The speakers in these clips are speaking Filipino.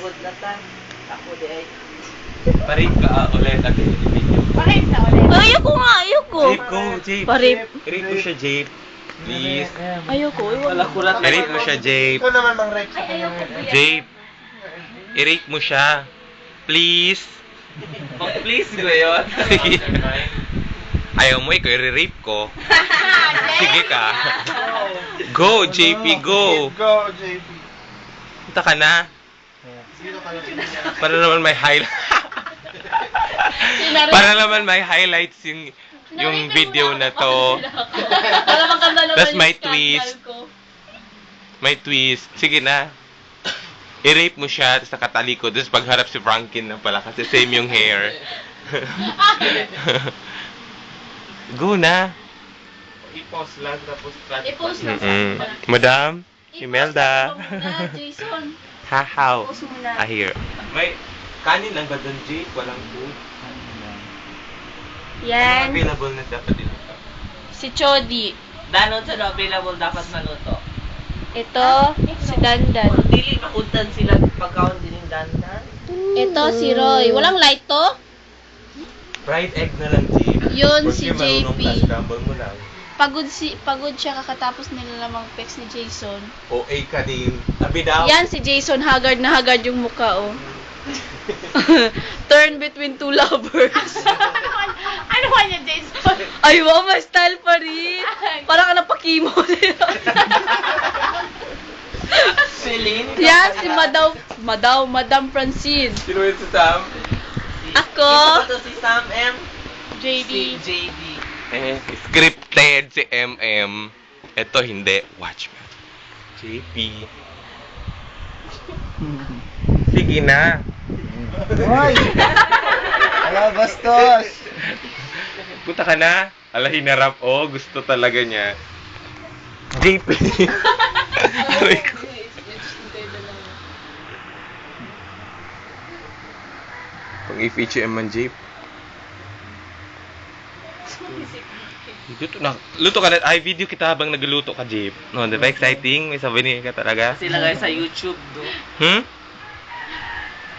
Pagod na ta. Ako di ay. Parit ka ulit at video. Parit na ulit. Ayoko nga, ayoko. Jape ko, Jape. Parip. I-rate mo siya, Jape. Please. Ayoko, Wala kulat. I-rate mo siya, Jape. Ikaw naman mang rate. Ay, ayoko. Jape. I-rate mo siya. Please. Oh, please ko yun. Sige. Ayaw mo, ikaw i-rape ko. Sige ka. Go, JP, go. Go, JP. Punta ka na. Sino ka lang? Para naman may highlight. Para naman may highlights yung video na to. Para maganda naman That's yung my scandal twist. ko. May twist. Sige na. I-rape mo siya, tapos nakatalikod. Tapos pagharap si Franklin na pala kasi same yung hair. Go na. I-pause lang tapos I-post mo. Madam, Imelda. Jason. Hahaw. I-post mo na. I hear. May kanin lang ba doon, Jake? Walang food? Yan. Available na dapat dito. Si Chody. Danon sa no available dapat maluto. Ito, si Dandan. Dili makuntan sila pagkaon din yung dandan. Ito, si Roy. Walang light to? Fried egg na lang, Jake. Yun, si Porque marunong JP. ka, scramble mo lang. Pagod siya kakatapos nila lamang pex ni Jason. OA ka din. Abi daw. Yan, si Jason. Haggard na haggard yung mukha, oh. Turn between two lovers. Ano ba niya, Jason? Ay, wow, may style pa rin. Parang ka napakimo. Celine. Yan, si Madam Francine. Sino yun si Sam? Ako. Ito to si Sam M. JB. Si JB. Scripted si MM. Ito hindi. Watch mo. JP. Sige na. Hoy! Ala, bastos! Punta ka na. Ala, hinarap. Oh, gusto talaga niya. JP. Aray ko. Pag i-feature man, JP. Luto ka na. Ay, video kita habang nagluluto ka, Jeep. No, di ba exciting? May sabi ka talaga. Sila guys sa YouTube do.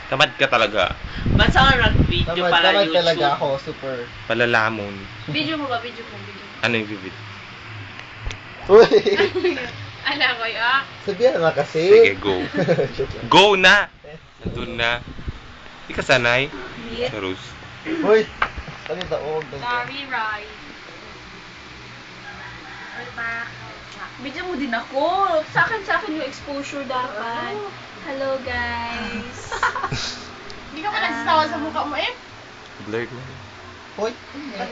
Tamad ka talaga. Ba't saan nag-video para Tamad YouTube? talaga ako, super. Palalamon. Video mo ba? Video ko. Ano yung video? Uy! Alam ko yun. Sabihan na kasi. Sige, go. Go na! Nandun na. Di ka sanay? Sarus. Uy! Ano yung daog? Sorry, Rai. Video mo din ako. Sa akin yung exposure dapat. Hello, guys. Hindi ka pa nagsasawa sa mukha mo eh. Blurred na. Uy!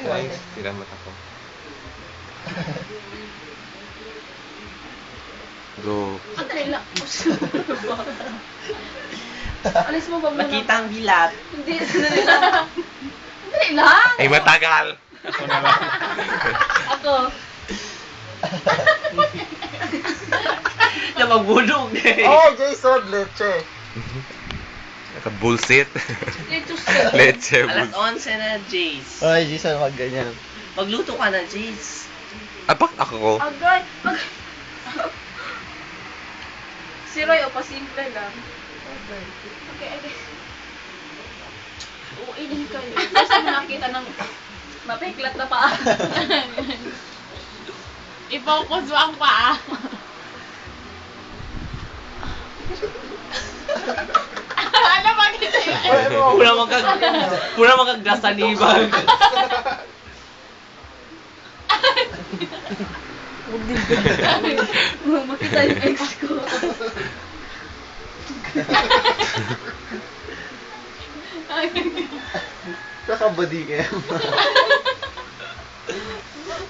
Guys, sila mata ko. Go. Andali lang. Alis mo ba muna? Nakita ang bilat. Hindi, sandali lang. Andali lang. Ay, matagal! Ako. Na magbulog eh. Oh, Jason! Leche! Naka-bullshit. Dito sa... Leche, Alas bullshit. 11 na, Jace. Ay, Jason, wag ganyan. Magluto ka na, Jace. Apak ako. Agad. Si Roy, o pasimple lang. Okay, okay. Uinin ka niyo. Kasi nakita ng mapiklat na paa. I-focus mo ang paa. Ano ba kita yun? Pura magkagdasanibag. Makita yung ex ko. Kakabadi kayo.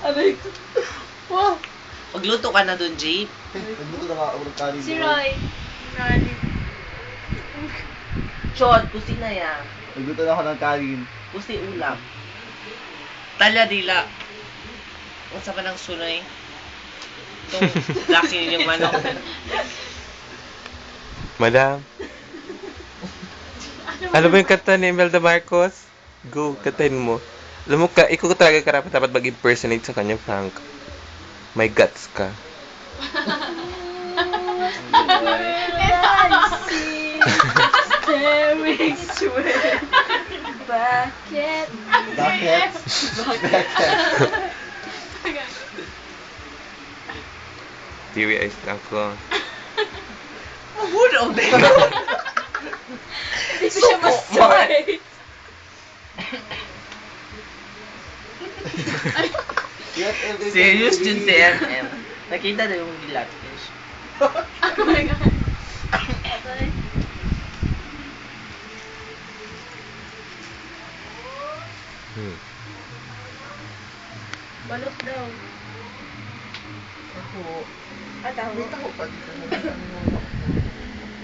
Aray ko. Wow. Magluto ka na dun, Jay. Nagbuto na ka ng kanin. Si Roy. Chod, pusi na yan. Nagbuto na ako ng kanin. Pusi ulam. Talya dila. Kung sa panang sunoy. Itong laki yung manok. Madam. Ano ba yung kanta ni Imelda Marcos? Go, kantahin mo. Alam mo ka, ikaw talaga karapat dapat mag-impersonate sa kanya, Frank. May guts ka. I see. Bakit? Bakit? Bakit? Teary eyes lang ko. Mahulog din. Hindi ko siya ma-start. Yes, everything. Serious dun si MM. Nakita na yung dilatfish. Oh my God. Balot daw. Ako. Taho. May taho pa dito.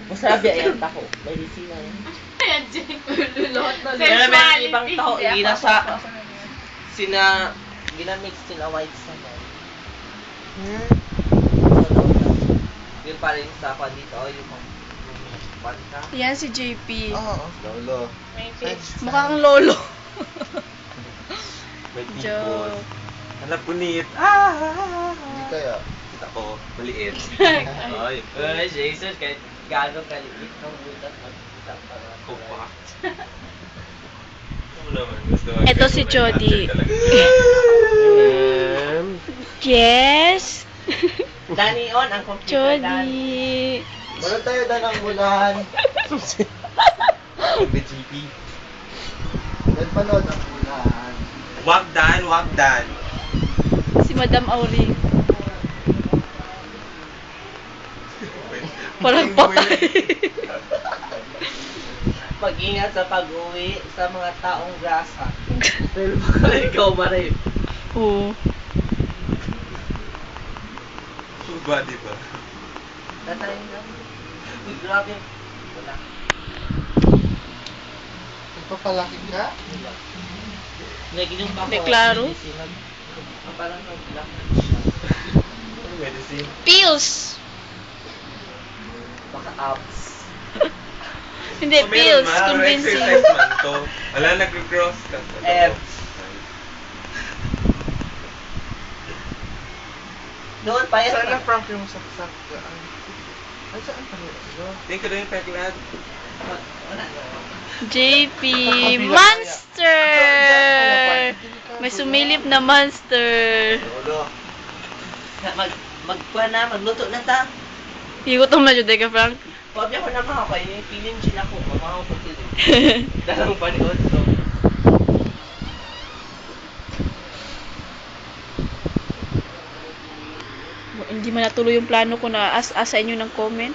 Masarap yan yung taho. May risina yan. Ayan, Jane. Lahat na Pero Sensuality. may ibang taho. Hindi Gina ako sa... ako na yan. Ginamix sila white salmon. Hmm? Yun pa rin sa ako dito. Yung panta. Yan si JP. Oo. Lolo. May fish. Mukhang lolo. May tipos. Joke. Anak punit. Hindi kaya. Kita ko, maliit. Ay, Jesus, kahit gano'ng kaliit ng butas magkita pa nga. compact. Ano naman, gusto mo. Ito si Jody. Yes. Dani on ang computer, Dani. Jody. Meron tayo na ng mulahan. BGP. Meron panood ang mulahan. Wag dan. Si Madam Auring. Parang patay. Pag-ingat sa pag-uwi sa mga taong grasa. Pero baka ikaw maray. Oo. Ba, di ba? Tatayin lang. Uy, grabe. Wala. Nagpapalaki ka? Wala. Naginom pa ako. May klaro? Parang nag-black. Ano medicine? Pills. Baka abs. Hindi, Oh, meron pills. man. Convincing. Exercise man to. Wala, nag-cross ka. Abs. Doon pa yan. Sana prank yung saksak. Ay, saan pa rin? Think ko na yung peklat. Wala na. JP. Monster! May sumilip na monster. Lolo. Magkuha na, magluto na ta. Higutom na Jude ka, Frank. Pabya ko na mga kayo, pilim sila ko, mamahaw ko sila. Dalang panood to. Hindi man natuloy yung plano ko na asa inyo ng comment.